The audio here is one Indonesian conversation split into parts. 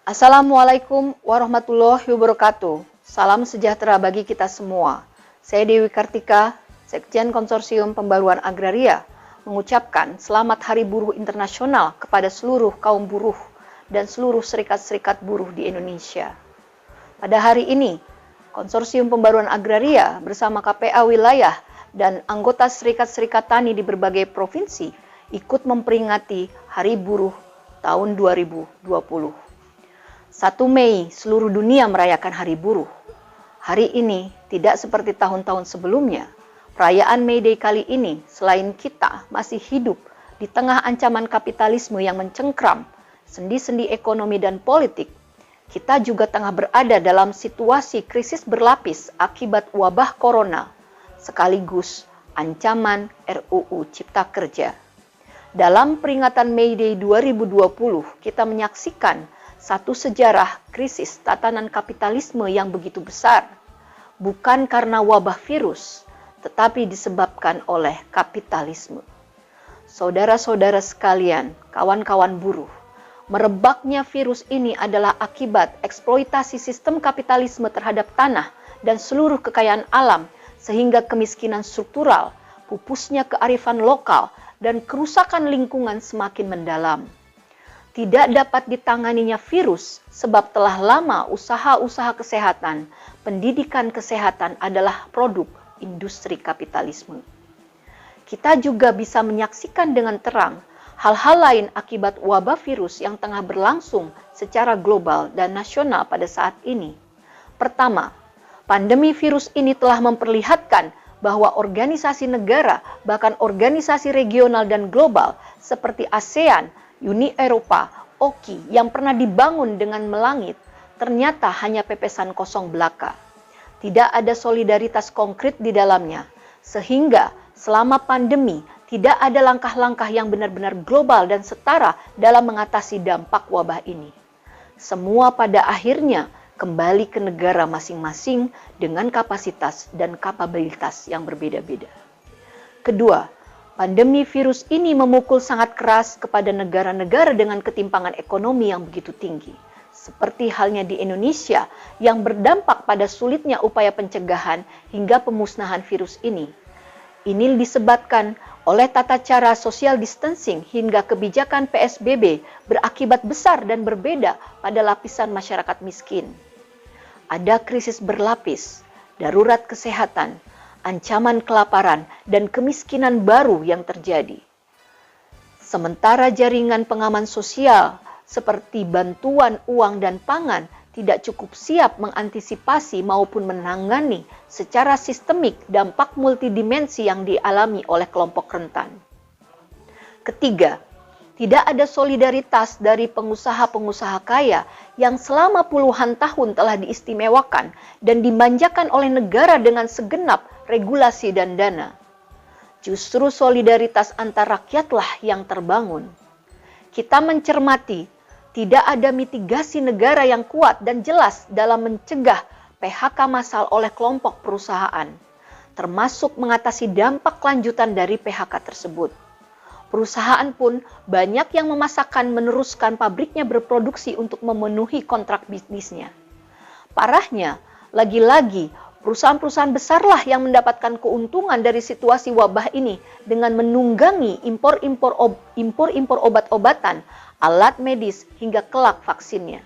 Assalamualaikum warahmatullahi wabarakatuh. Salam sejahtera bagi kita semua. Saya Dewi Kartika, Sekjen Konsorsium Pembaruan Agraria, mengucapkan Selamat Hari Buruh Internasional kepada seluruh kaum buruh dan seluruh serikat-serikat buruh di Indonesia. Pada hari ini, Konsorsium Pembaruan Agraria bersama KPA wilayah dan anggota serikat-serikat tani di berbagai provinsi ikut memperingati Hari Buruh tahun 2020. 1 Mei, seluruh dunia merayakan Hari Buruh. Hari ini tidak seperti tahun-tahun sebelumnya. Perayaan May Day kali ini, selain kita masih hidup di tengah ancaman kapitalisme yang mencengkram sendi-sendi ekonomi dan politik, kita juga tengah berada dalam situasi krisis berlapis akibat wabah corona, sekaligus ancaman RUU Cipta Kerja. Dalam peringatan May Day 2020, kita menyaksikan satu sejarah krisis tatanan kapitalisme yang begitu besar, bukan karena wabah virus, tetapi disebabkan oleh kapitalisme. Saudara-saudara sekalian, kawan-kawan buruh, merebaknya virus ini adalah akibat eksploitasi sistem kapitalisme terhadap tanah dan seluruh kekayaan alam, sehingga kemiskinan struktural, pupusnya kearifan lokal, dan kerusakan lingkungan semakin mendalam. Tidak dapat ditanganinya virus sebab telah lama usaha-usaha kesehatan, pendidikan kesehatan adalah produk industri kapitalisme. Kita juga bisa menyaksikan dengan terang hal-hal lain akibat wabah virus yang tengah berlangsung secara global dan nasional pada saat ini. Pertama, pandemi virus ini telah memperlihatkan bahwa organisasi negara, bahkan organisasi regional dan global seperti ASEAN, Uni Eropa, OKI yang pernah dibangun dengan melangit, ternyata hanya pepesan kosong belaka. Tidak ada solidaritas konkret di dalamnya, sehingga selama pandemi tidak ada langkah-langkah yang benar-benar global dan setara dalam mengatasi dampak wabah ini. Semua pada akhirnya kembali ke negara masing-masing dengan kapasitas dan kapabilitas yang berbeda-beda. Kedua, pandemi virus ini memukul sangat keras kepada negara-negara dengan ketimpangan ekonomi yang begitu tinggi, seperti halnya di Indonesia yang berdampak pada sulitnya upaya pencegahan hingga pemusnahan virus ini. Ini disebabkan oleh tata cara social distancing hingga kebijakan PSBB berakibat besar dan berbeda pada lapisan masyarakat miskin. Ada krisis berlapis, darurat kesehatan, ancaman kelaparan, dan kemiskinan baru yang terjadi. Sementara jaringan pengaman sosial seperti bantuan uang dan pangan tidak cukup siap mengantisipasi maupun menangani secara sistemik dampak multidimensi yang dialami oleh kelompok rentan. Ketiga, tidak ada solidaritas dari pengusaha-pengusaha kaya yang selama puluhan tahun telah diistimewakan dan dimanjakan oleh negara dengan segenap regulasi dan dana. Justru solidaritas antar rakyatlah yang terbangun. Kita mencermati tidak ada mitigasi negara yang kuat dan jelas dalam mencegah PHK massal oleh kelompok perusahaan, termasuk mengatasi dampak lanjutan dari PHK tersebut. Perusahaan pun banyak yang memaksakan meneruskan pabriknya berproduksi untuk memenuhi kontrak bisnisnya. Parahnya, lagi-lagi perusahaan-perusahaan besarlah yang mendapatkan keuntungan dari situasi wabah ini dengan menunggangi impor-impor obat-obatan, alat medis, hingga kelak vaksinnya.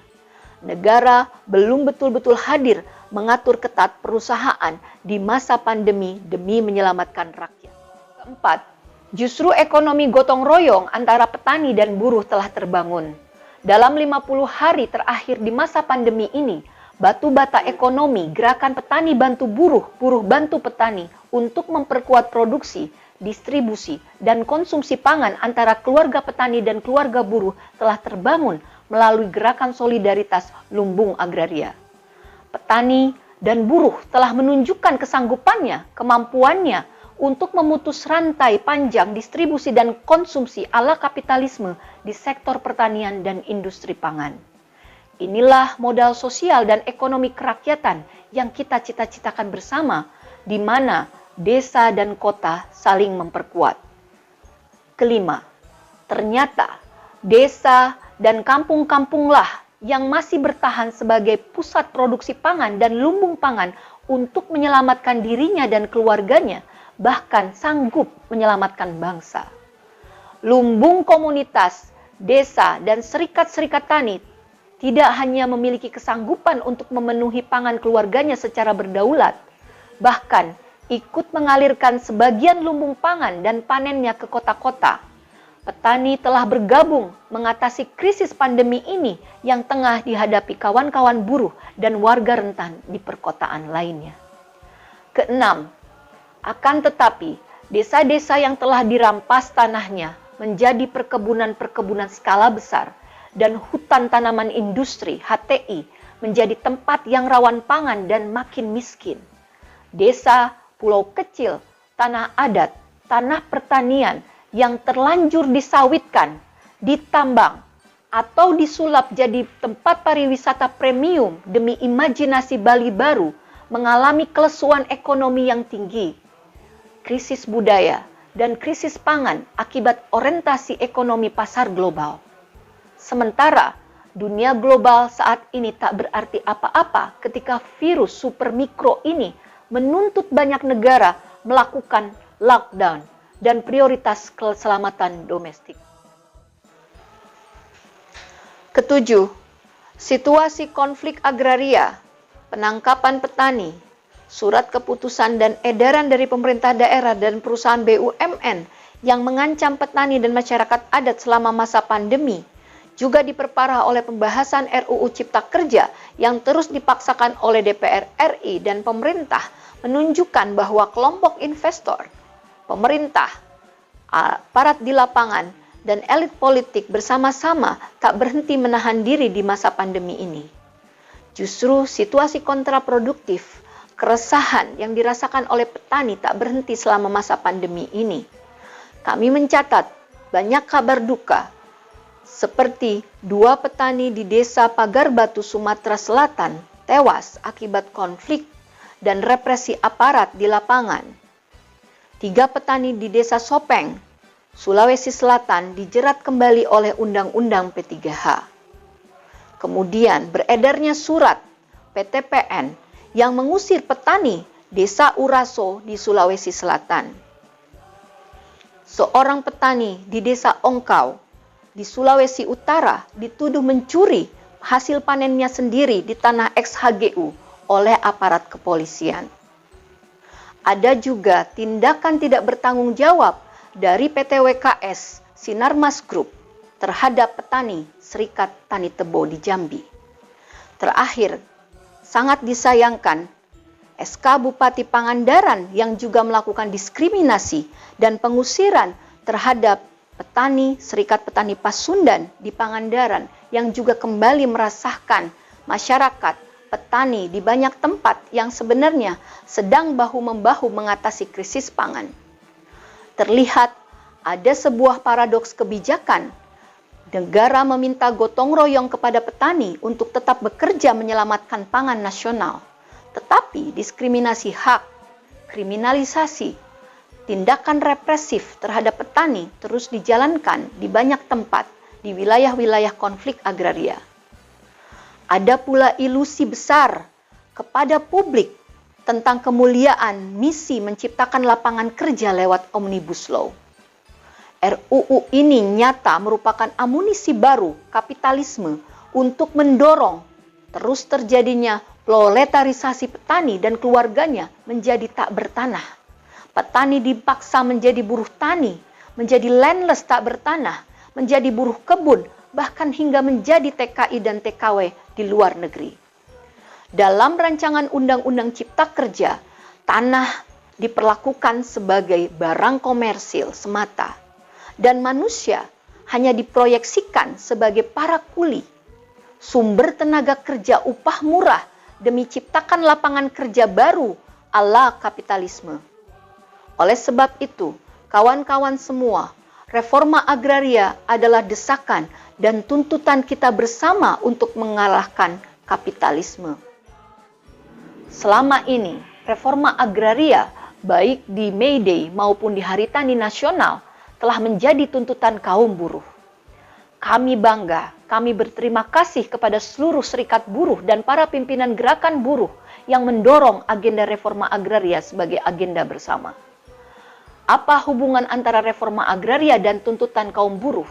Negara belum betul-betul hadir mengatur ketat perusahaan di masa pandemi demi menyelamatkan rakyat. Keempat, justru ekonomi gotong royong antara petani dan buruh telah terbangun. Dalam 50 hari terakhir di masa pandemi ini, batu bata ekonomi gerakan petani bantu buruh, buruh bantu petani untuk memperkuat produksi, distribusi, dan konsumsi pangan antara keluarga petani dan keluarga buruh telah terbangun melalui gerakan solidaritas lumbung agraria. Petani dan buruh telah menunjukkan kesanggupannya, kemampuannya untuk memutus rantai panjang distribusi dan konsumsi ala kapitalisme di sektor pertanian dan industri pangan. Inilah modal sosial dan ekonomi kerakyatan yang kita cita-citakan bersama, di mana desa dan kota saling memperkuat. Kelima, ternyata desa dan kampung-kampunglah yang masih bertahan sebagai pusat produksi pangan dan lumbung pangan untuk menyelamatkan dirinya dan keluarganya, bahkan sanggup menyelamatkan bangsa. Lumbung komunitas, desa, dan serikat-serikat tani tidak hanya memiliki kesanggupan untuk memenuhi pangan keluarganya secara berdaulat, bahkan ikut mengalirkan sebagian lumbung pangan dan panennya ke kota-kota. Petani telah bergabung mengatasi krisis pandemi ini yang tengah dihadapi kawan-kawan buruh dan warga rentan di perkotaan lainnya. Keenam, akan tetapi desa-desa yang telah dirampas tanahnya menjadi perkebunan-perkebunan skala besar dan hutan tanaman industri (HTI) menjadi tempat yang rawan pangan dan makin miskin. Desa, pulau kecil, tanah adat, tanah pertanian yang terlanjur disawitkan, ditambang, atau disulap jadi tempat pariwisata premium demi imajinasi Bali baru mengalami kelesuan ekonomi yang tinggi, krisis budaya, dan krisis pangan akibat orientasi ekonomi pasar global. Sementara dunia global saat ini tak berarti apa-apa ketika virus supermikro ini menuntut banyak negara melakukan lockdown dan prioritas keselamatan domestik. Ketujuh, situasi konflik agraria, penangkapan petani, surat keputusan dan edaran dari pemerintah daerah dan perusahaan BUMN yang mengancam petani dan masyarakat adat selama masa pandemi, juga diperparah oleh pembahasan RUU Cipta Kerja yang terus dipaksakan oleh DPR RI dan pemerintah, menunjukkan bahwa kelompok investor, pemerintah, aparat di lapangan, dan elit politik bersama-sama tak berhenti menahan diri di masa pandemi ini. Justru situasi kontraproduktif, keresahan yang dirasakan oleh petani tak berhenti selama masa pandemi ini. Kami mencatat banyak kabar duka, seperti 2 petani di desa Pagar Batu, Sumatera Selatan tewas akibat konflik dan represi aparat di lapangan. 3 petani di desa Sopeng, Sulawesi Selatan dijerat kembali oleh Undang-Undang P3H. Kemudian beredarnya surat PTPN yang mengusir petani desa Uraso di Sulawesi Selatan. Seorang petani di desa Ongkau di Sulawesi Utara dituduh mencuri hasil panennya sendiri di tanah ex-HGU oleh aparat kepolisian. Ada juga tindakan tidak bertanggung jawab dari PT WKS Sinarmas Group terhadap petani Serikat Tani Tebo di Jambi. Terakhir, sangat disayangkan, SK Bupati Pangandaran yang juga melakukan diskriminasi dan pengusiran terhadap petani Serikat Petani Pasundan di Pangandaran yang juga kembali meresahkan masyarakat petani di banyak tempat yang sebenarnya sedang bahu-membahu mengatasi krisis pangan. Terlihat ada sebuah paradoks kebijakan. Negara meminta gotong royong kepada petani untuk tetap bekerja menyelamatkan pangan nasional. Tetapi diskriminasi hak, kriminalisasi, tindakan represif terhadap petani terus dijalankan di banyak tempat di wilayah-wilayah konflik agraria. Ada pula ilusi besar kepada publik tentang kemuliaan misi menciptakan lapangan kerja lewat Omnibus Law. RUU ini nyata merupakan amunisi baru kapitalisme untuk mendorong terus terjadinya proletarisasi petani dan keluarganya menjadi tak bertanah. Petani dipaksa menjadi buruh tani, menjadi landless tak bertanah, menjadi buruh kebun, bahkan hingga menjadi TKI dan TKW di luar negeri. Dalam rancangan Undang-Undang Cipta Kerja, tanah diperlakukan sebagai barang komersil semata, dan manusia hanya diproyeksikan sebagai para kuli, sumber tenaga kerja upah murah demi ciptakan lapangan kerja baru ala kapitalisme. Oleh sebab itu, kawan-kawan semua, reforma agraria adalah desakan dan tuntutan kita bersama untuk mengalahkan kapitalisme. Selama ini, reforma agraria baik di May Day maupun di Hari Tani Nasional telah menjadi tuntutan kaum buruh. Kami bangga kami berterima kasih kepada seluruh serikat buruh dan para pimpinan gerakan buruh yang mendorong agenda reforma agraria sebagai agenda bersama. Apa hubungan antara reforma agraria dan tuntutan kaum buruh?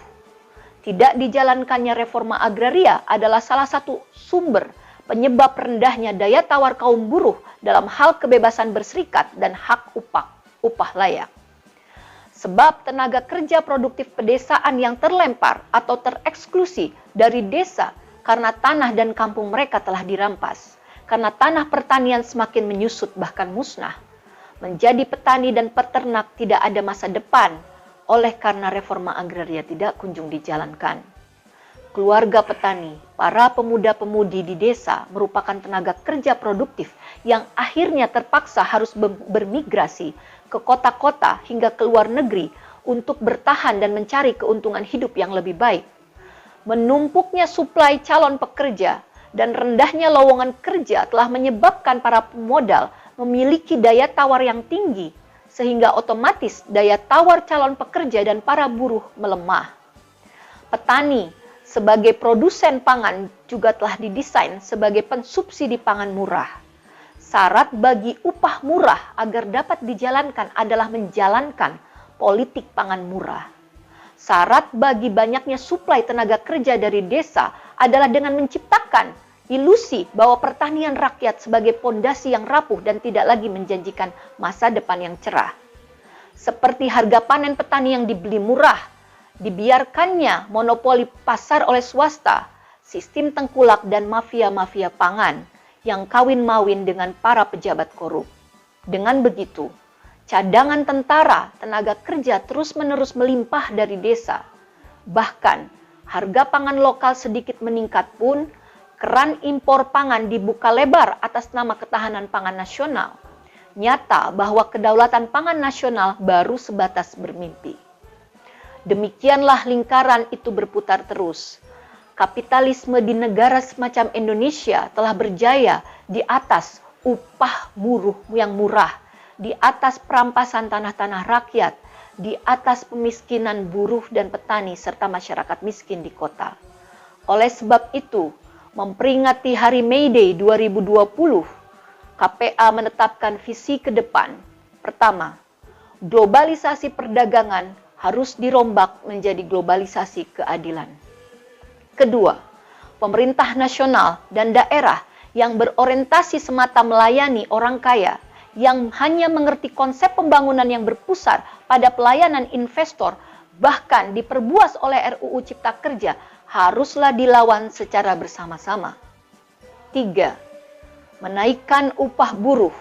Tidak dijalankannya reforma agraria adalah salah satu sumber penyebab rendahnya daya tawar kaum buruh dalam hal kebebasan berserikat dan hak upah layak. Sebab tenaga kerja produktif pedesaan yang terlempar atau tereksklusi dari desa karena tanah dan kampung mereka telah dirampas, karena tanah pertanian semakin menyusut bahkan musnah. Menjadi petani dan peternak tidak ada masa depan, oleh karena reforma agraria tidak kunjung dijalankan. Keluarga petani, para pemuda-pemudi di desa merupakan tenaga kerja produktif yang akhirnya terpaksa harus bermigrasi ke kota-kota hingga ke luar negeri untuk bertahan dan mencari keuntungan hidup yang lebih baik. Menumpuknya suplai calon pekerja dan rendahnya lowongan kerja telah menyebabkan para pemodal memiliki daya tawar yang tinggi, sehingga otomatis daya tawar calon pekerja dan para buruh melemah. Petani sebagai produsen pangan juga telah didesain sebagai pensubsidi pangan murah. Syarat bagi upah murah agar dapat dijalankan adalah menjalankan politik pangan murah. Syarat bagi banyaknya suplai tenaga kerja dari desa adalah dengan menciptakan ilusi bahwa pertanian rakyat sebagai pondasi yang rapuh dan tidak lagi menjanjikan masa depan yang cerah. Seperti harga panen petani yang dibeli murah, dibiarkannya monopoli pasar oleh swasta, sistem tengkulak dan mafia-mafia pangan yang kawin-mawin dengan para pejabat korup. Dengan begitu, cadangan tentara, tenaga kerja terus-menerus melimpah dari desa. Bahkan, harga pangan lokal sedikit meningkat pun, keran impor pangan dibuka lebar atas nama ketahanan pangan nasional. Nyata bahwa kedaulatan pangan nasional baru sebatas bermimpi. Demikianlah lingkaran itu berputar terus. Kapitalisme di negara semacam Indonesia telah berjaya di atas upah buruh yang murah, di atas perampasan tanah-tanah rakyat, di atas pemiskinan buruh dan petani serta masyarakat miskin di kota. Oleh sebab itu, memperingati Hari May Day 2020, KPA menetapkan visi ke depan. Pertama, globalisasi perdagangan harus dirombak menjadi globalisasi keadilan. Kedua, pemerintah nasional dan daerah yang berorientasi semata melayani orang kaya, yang hanya mengerti konsep pembangunan yang berpusar pada pelayanan investor, bahkan diperbuas oleh RUU Cipta Kerja, haruslah dilawan secara bersama-sama. 3. Menaikkan upah buruh,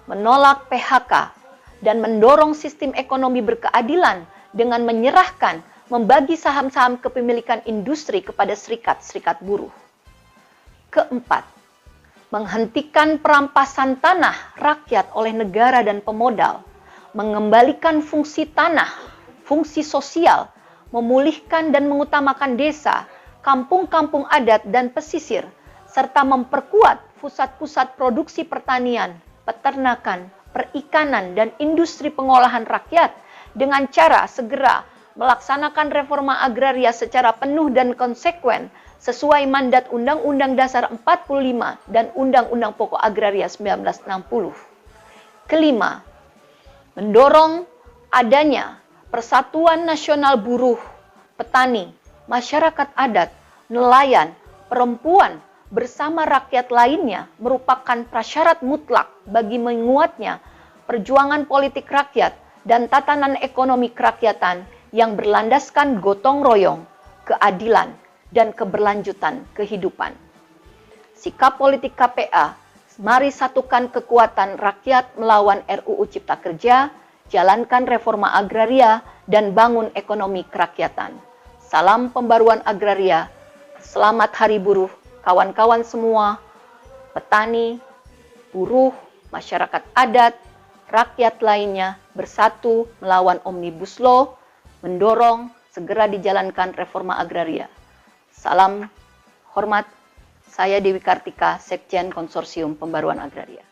menolak PHK, dan mendorong sistem ekonomi berkeadilan dengan menyerahkan membagi saham-saham kepemilikan industri kepada serikat-serikat buruh. Keempat, menghentikan perampasan tanah rakyat oleh negara dan pemodal, mengembalikan fungsi tanah, fungsi sosial, memulihkan dan mengutamakan desa, kampung-kampung adat dan pesisir, serta memperkuat pusat-pusat produksi pertanian, peternakan, perikanan, dan industri pengolahan rakyat dengan cara segera melaksanakan reforma agraria secara penuh dan konsekuen sesuai mandat Undang-Undang Dasar 45 dan Undang-Undang Pokok Agraria 1960. Kelima, mendorong adanya Persatuan Nasional Buruh, Petani, Masyarakat Adat, Nelayan, Perempuan, bersama rakyat lainnya merupakan prasyarat mutlak bagi menguatnya perjuangan politik rakyat dan tatanan ekonomi kerakyatan yang berlandaskan gotong royong, keadilan, dan keberlanjutan kehidupan. Sikap politik KPA, mari satukan kekuatan rakyat melawan RUU Cipta Kerja, jalankan reforma agraria, dan bangun ekonomi kerakyatan. Salam pembaruan agraria, selamat Hari Buruh, kawan-kawan semua, petani, buruh, masyarakat adat, rakyat lainnya bersatu melawan Omnibus Law, mendorong segera dijalankan reforma agraria. Salam hormat, saya Dewi Kartika, Sekjen Konsorsium Pembaruan Agraria.